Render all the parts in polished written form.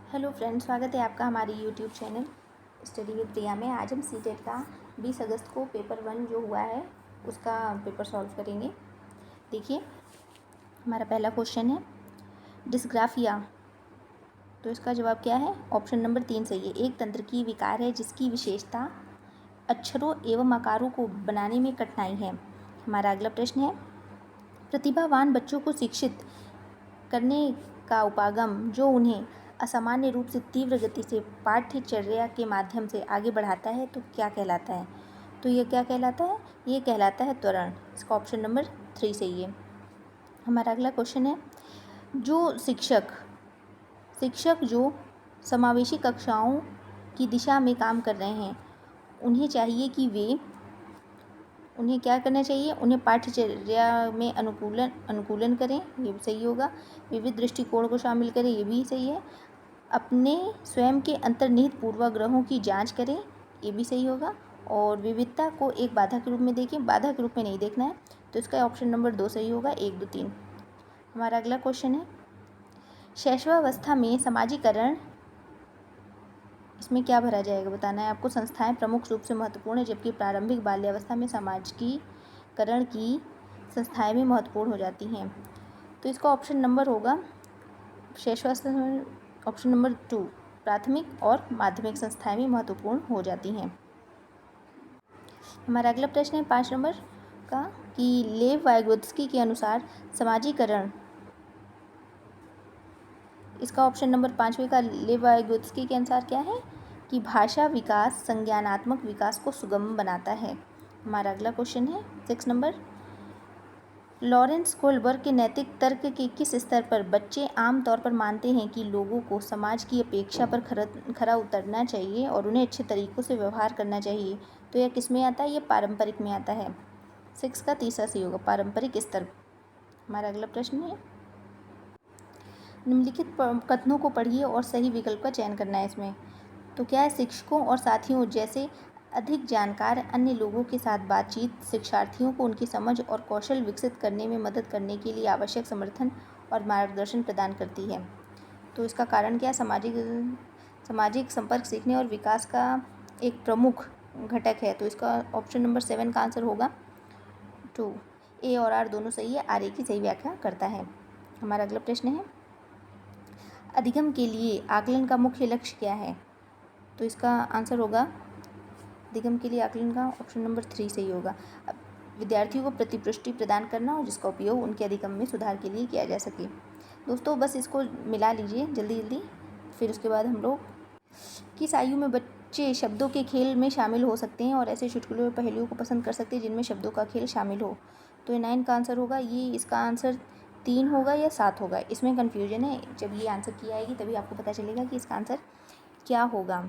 Hello friends, स्वागत है आपका हमारी यूट्यूब चैनल स्टडी विद प्रिया में। आज हम सीटेट का 20 अगस्त को पेपर 1 जो हुआ है उसका पेपर सॉल्व करेंगे। देखिए, हमारा पहला क्वेश्चन है डिस्ग्राफिया। तो इसका जवाब क्या है? ऑप्शन नंबर 3 सही है। एक तंत्रिकी विकार है जिसकी विशेषता अक्षरों एवं आकारों को बनाने में कठिनाई है। हमारा अगला प्रश्न है प्रतिभावान बच्चों को शिक्षित करने का उपागम जो उन्हें असामान्य रूप से तीव्र गति से पाठ्यचर्या के माध्यम से आगे बढ़ाता है तो क्या कहलाता है? तो ये क्या कहलाता है? ये कहलाता है त्वरण। इसका ऑप्शन नंबर 3 सही है। हमारा अगला क्वेश्चन है जो शिक्षक जो समावेशी कक्षाओं की दिशा में काम कर रहे हैं उन्हें क्या करना चाहिए? उन्हें पाठ्यचर्या में अनुकूलन करें, ये भी सही होगा। विविध दृष्टिकोण को शामिल करें, ये भी सही है। अपने स्वयं के अंतर्निहित पूर्वाग्रहों की जांच करें, ये भी सही होगा। और विविधता को एक बाधा के रूप में देखें, बाधा के रूप में नहीं देखना है। तो इसका ऑप्शन नंबर 2 सही होगा, 1, 2, 3। हमारा अगला क्वेश्चन है शैशवावस्था में समाजीकरण, इसमें क्या भरा जाएगा बताना है आपको। संस्थाएं प्रमुख रूप से महत्वपूर्ण है जबकि प्रारंभिक बाल्यावस्था में समाजीकरण की संस्थाएं भी महत्वपूर्ण हो जाती हैं। तो इसका ऑप्शन नंबर होगा शैशवावस्था में ऑप्शन नंबर 2, प्राथमिक और माध्यमिक संस्थाएं भी महत्वपूर्ण हो जाती हैं। हमारा अगला प्रश्न है 5 नंबर का कि लेव वाइगोत्स्की के अनुसार समाजीकरण, इसका ऑप्शन नंबर 5वें का लेव वाइगोत्स्की के अनुसार क्या है कि भाषा विकास संज्ञानात्मक विकास को सुगम बनाता है। हमारा अगला क्वेश्चन है 6 नंबर लॉरेंस कोहलबर्ग के नैतिक तर्क के किस स्तर पर बच्चे आम तौर पर मानते हैं कि लोगों को समाज की अपेक्षा पर खरा उतरना चाहिए और उन्हें अच्छे तरीकों से व्यवहार करना चाहिए? तो यह किस में आता है? ये पारंपरिक में आता है। 6 का तीसरा सही होगा, पारंपरिक स्तर। हमारा अगला प्रश्न है निम्नलिखित कथनों को पढ़िए और सही विकल्प का चयन करना है इसमें। तो क्या है? शिक्षकों और साथियों जैसे अधिक जानकार अन्य लोगों के साथ बातचीत शिक्षार्थियों को उनकी समझ और कौशल विकसित करने में मदद करने के लिए आवश्यक समर्थन और मार्गदर्शन प्रदान करती है। तो इसका कारण क्या है? सामाजिक संपर्क सीखने और विकास का एक प्रमुख घटक है। तो इसका ऑप्शन नंबर 7 का आंसर होगा 2। ए और आर दोनों सही है, आर ए की सही व्याख्या करता है। हमारा अगला प्रश्न है अधिगम के लिए आकलन का मुख्य लक्ष्य क्या है? तो इसका आंसर होगा अधिगम के लिए आकलन का ऑप्शन नंबर 3 सही होगा। विद्यार्थियों को प्रतिपुष्टि प्रदान करना और जिसका उपयोग उनके अधिगम में सुधार के लिए किया जा सके। दोस्तों बस इसको मिला लीजिए जल्दी जल्दी, फिर उसके बाद हम लोग किस आयु में बच्चे शब्दों के खेल में शामिल हो सकते हैं और ऐसे चुटकुले और पहेलियों को पसंद कर सकते हैं जिनमें शब्दों का खेल शामिल हो? तो ये 9 का आंसर होगा। ये इसका आंसर 3 होगा या 7 होगा, इसमें कन्फ्यूजन है। जब ये आंसर की आएगी तभी आपको पता चलेगा कि इसका आंसर क्या होगा।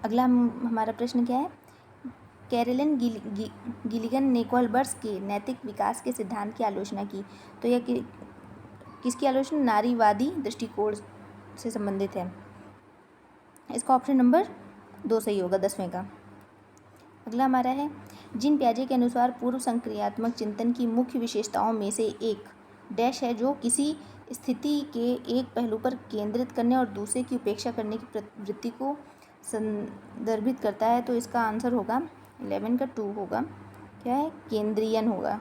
अगला हमारा प्रश्न क्या है कैरोलिन गिलिगन ने कोहलबर्ग के नैतिक विकास के सिद्धांत की आलोचना की। तो यह किसकी आलोचना? नारीवादी दृष्टिकोण से संबंधित है। इसका ऑप्शन नंबर 2 सही होगा, 10वें का। अगला हमारा है जीन पियाजे के अनुसार पूर्व संक्रियात्मक चिंतन की मुख्य विशेषताओं में से एक डैश है जो किसी स्थिति के एक पहलू पर केंद्रित करने और दूसरे की उपेक्षा करने की प्रवृत्ति को संदर्भित करता है। तो इसका आंसर होगा 11 का 2 होगा, क्या है? केंद्रीयन होगा।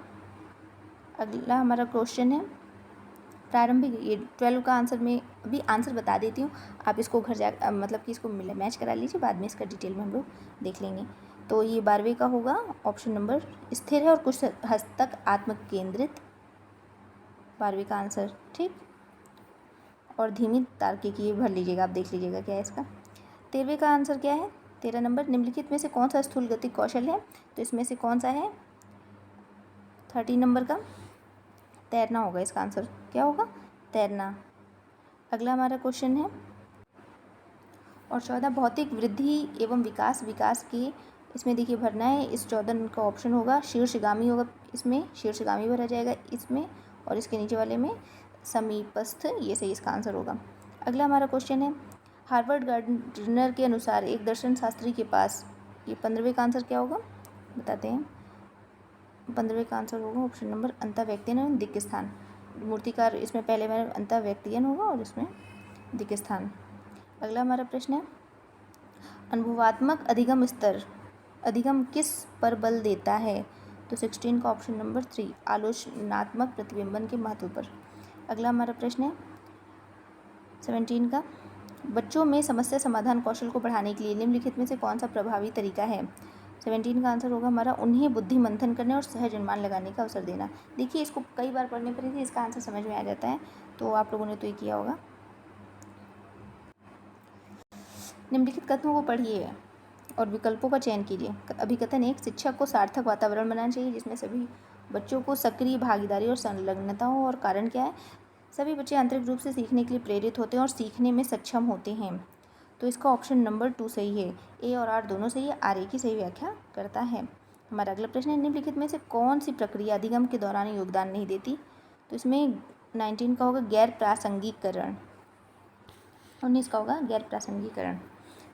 अगला हमारा क्वेश्चन है प्रारंभिक, ये 12 का आंसर में अभी आंसर बता देती हूँ, आप इसको घर जा मतलब कि इसको मैच करा लीजिए, बाद में इसका डिटेल में हम लोग देख लेंगे। तो ये 12वें का होगा, ऑप्शन नंबर स्थिर है और कुछ हद तक आत्म केंद्रित, 12वें का आंसर, ठीक। और धीमी तार्किक ये भर लीजिएगा, आप देख लीजिएगा क्या है इसका। 13वें का आंसर क्या है? 13 नंबर निम्नलिखित में से कौन सा स्थूल गतिक कौशल है? तो इसमें से कौन सा है? 13 नंबर का तैरना होगा, इसका आंसर क्या होगा? तैरना। अगला हमारा क्वेश्चन है और 14 भौतिक वृद्धि एवं विकास के, इसमें देखिए भरना है, इस 14 का ऑप्शन होगा शीर्षगामी होगा, इसमें शीर्षगामी भरा जाएगा इसमें, और इसके नीचे वाले में समीपस्थ, ये सही इसका आंसर होगा। अगला हमारा क्वेश्चन है हार्वर्ड गार्डनर के अनुसार एक दर्शन शास्त्री के पास, ये 15वें का आंसर क्या होगा बताते हैं। 15वें का आंसर होगा ऑप्शन नंबर अंतःव्यक्तियन दिक् स्थान। मूर्तिकार इसमें पहले में अंतःव्यक्तियन होगा और इसमें दिक् स्थान। अगला हमारा प्रश्न है, अनुभवात्मक अधिगम किस पर बल देता है? तो 16 का ऑप्शन नंबर 3, आलोचनात्मक प्रतिबिंबन के महत्व पर। अगला हमारा प्रश्न है 17 का, बच्चों में समस्या समाधान कौशल को बढ़ाने के लिए निम्नलिखित में से कौन सा प्रभावी तरीका है? 17 का आंसर होगा हमारा, उन्हें बुद्धि मंथन करने और सहज अनुमान लगाने का अवसर देना। देखिए, इसको कई बार पढ़ने पर ही इसका आंसर समझ में आ जाता है, तो आप लोगों ने तो ये किया होगा। निम्नलिखित कथनों को पढ़िए और विकल्पों का चयन कीजिए। अभिकथन 1, शिक्षक को सार्थक वातावरण बनाना चाहिए जिसमें सभी बच्चों को सक्रिय भागीदारी और संलग्नता हो। और कारण क्या है? सभी बच्चे आंतरिक रूप से सीखने के लिए प्रेरित होते हैं और सीखने में सक्षम होते हैं। तो इसका ऑप्शन नंबर 2 सही है। ए और आर दोनों सही है, आर ए की सही व्याख्या करता है। हमारा अगला प्रश्न है, निम्नलिखित में से कौन सी प्रक्रिया अधिगम के दौरान योगदान नहीं देती? तो इसमें 19 का होगा गैर प्रासंगिकरण, 19 का होगा गैर प्रासंगिकरण।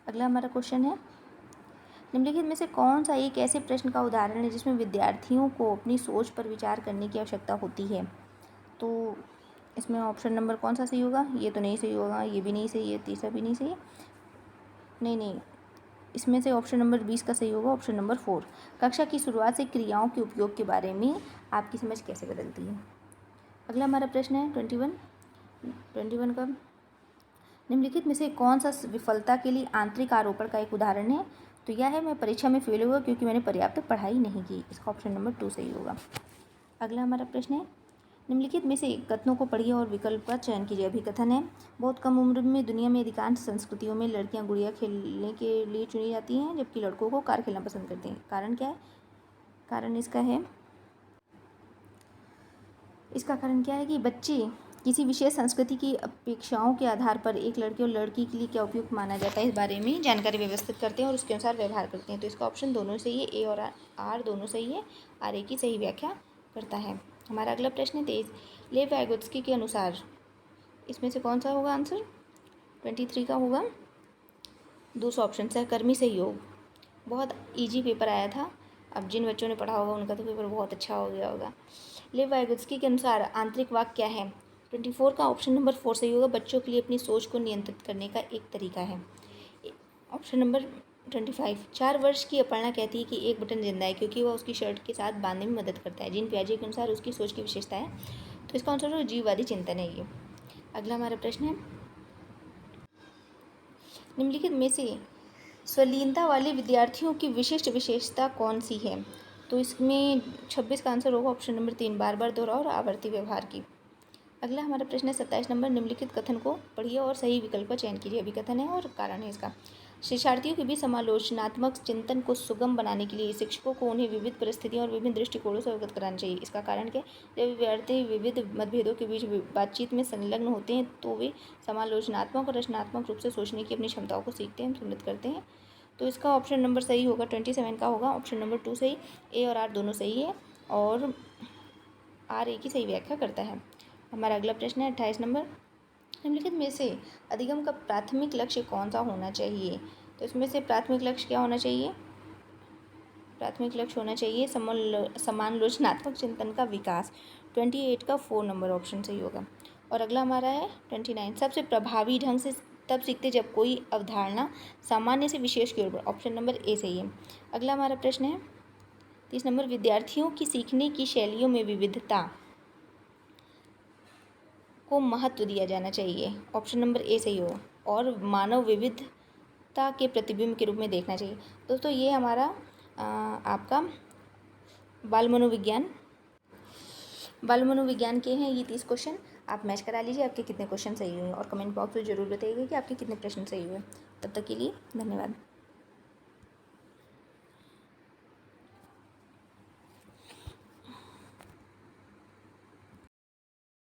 अगला हमारा क्वेश्चन है, निम्नलिखित में से कौन सा एक ऐसे प्रश्न का उदाहरण है जिसमें विद्यार्थियों को अपनी सोच पर विचार करने की आवश्यकता होती है? तो इसमें ऑप्शन नंबर कौन सा सही होगा? ये तो नहीं सही होगा, ये भी नहीं सही है, तीसरा भी नहीं सही है, नहीं, इसमें से ऑप्शन नंबर 20 का सही होगा, ऑप्शन नंबर 4। कक्षा की शुरुआत से क्रियाओं के उपयोग के बारे में आपकी समझ कैसे बदलती है? अगला हमारा प्रश्न है 21 का, निम्नलिखित में से कौन सा विफलता के लिए आंतरिक आरोपण का एक उदाहरण है? तो यह है, मैं परीक्षा में फेल हुआ क्योंकि मैंने पर्याप्त पढ़ाई नहीं की। इसका ऑप्शन नंबर 2 सही होगा। अगला हमारा प्रश्न है, निम्नलिखित में से कथनों को पढ़िए और विकल्प का चयन कीजिए। अभिकथन है, बहुत कम उम्र में दुनिया में अधिकांश संस्कृतियों में लड़कियां गुड़िया खेलने के लिए चुनी जाती हैं जबकि लड़कों को कार खेलना पसंद करते हैं। कारण क्या है? इसका कारण क्या है कि बच्चे किसी विशेष संस्कृति की अपेक्षाओं के आधार पर एक लड़के और लड़की के लिए क्या उपयुक्त माना जाता है इस बारे में जानकारी व्यवस्थित करते हैं और उसके अनुसार व्यवहार करते हैं। तो इसका ऑप्शन दोनों सही है, ए और आर दोनों सही है, आर ए की सही व्याख्या करता है। हमारा अगला प्रश्न है 23, लेव वाइगोत्स्की के अनुसार इसमें से कौन सा होगा आंसर? 23 का होगा दूसरा ऑप्शन, सहकर्मी सहयोग। बहुत ईजी पेपर आया था, अब जिन बच्चों ने पढ़ा होगा उनका तो पेपर बहुत अच्छा हो गया होगा। लेव वाइगोत्स्की के अनुसार आंतरिक वाक्य क्या है? 24 का ऑप्शन नंबर 4 सही होगा, बच्चों के लिए अपनी सोच को नियंत्रित करने का एक तरीका है। ऑप्शन नंबर 25, 4 वर्ष की अपर्णा कहती है कि एक बटन जिंदा है क्योंकि वह उसकी शर्ट के साथ बांधने में मदद करता है। जीन पियाजे के अनुसार उसकी सोच की विशेषता है। तो इसका आंसर जीववादी चिंतन है ये। अगला हमारा प्रश्न है, निम्नलिखित में से स्वलीनता वाले विद्यार्थियों की विशिष्ट विशेषता कौन सी है? तो इसमें 26 का आंसर होगा ऑप्शन नंबर 3, बार बार दोहराव और आवर्ती व्यवहार की। अगला हमारा प्रश्न है 27 नंबर, निम्नलिखित कथन को पढ़िए और सही विकल्प का चयन कीजिए। अभिकथन है और कारण है इसका, शिक्षार्थियों के बीच समालोचनात्मक चिंतन को सुगम बनाने के लिए शिक्षकों को उन्हें विविध परिस्थितियों और विभिन्न दृष्टिकोणों से अवगत कराना चाहिए। इसका कारण क्या है? जब विद्यार्थी विविध मतभेदों के बीच बातचीत में संलग्न होते हैं तो वे समालोचनात्मक और रचनात्मक रूप से सोचने की अपनी क्षमताओं को सीखते हैं, समृद्ध करते हैं। तो इसका ऑप्शन नंबर सही होगा 27 का होगा, ऑप्शन नंबर 2 सही, ए और आर दोनों सही है और आर ए की सही व्याख्या करता है। हमारा अगला प्रश्न है 28 नंबर, निम्नलिखित में से अधिगम का प्राथमिक लक्ष्य कौन सा होना चाहिए? तो इसमें से प्राथमिक लक्ष्य क्या होना चाहिए? प्राथमिक लक्ष्य होना चाहिए समालोचनात्मक चिंतन का विकास। 28 का 4 नंबर ऑप्शन सही होगा। और अगला हमारा है 29, सबसे प्रभावी ढंग से तब सीखते जब कोई अवधारणा सामान्य से विशेष की ओर बढ़े। ऑप्शन नंबर ए सही है। अगला हमारा प्रश्न है 30 नंबर, विद्यार्थियों की सीखने की शैलियों में विविधता को महत्व दिया जाना चाहिए। ऑप्शन नंबर ए सही हो और मानव विविधता के प्रतिबिंब के रूप में देखना चाहिए। दोस्तों ये हमारा आपका बाल मनोविज्ञान के हैं ये 30 क्वेश्चन। आप मैच करा लीजिए आपके कितने क्वेश्चन सही हुए और कमेंट बॉक्स में ज़रूर बताइएगा कि आपके कितने प्रश्न सही हुए। तब तक के लिए धन्यवाद।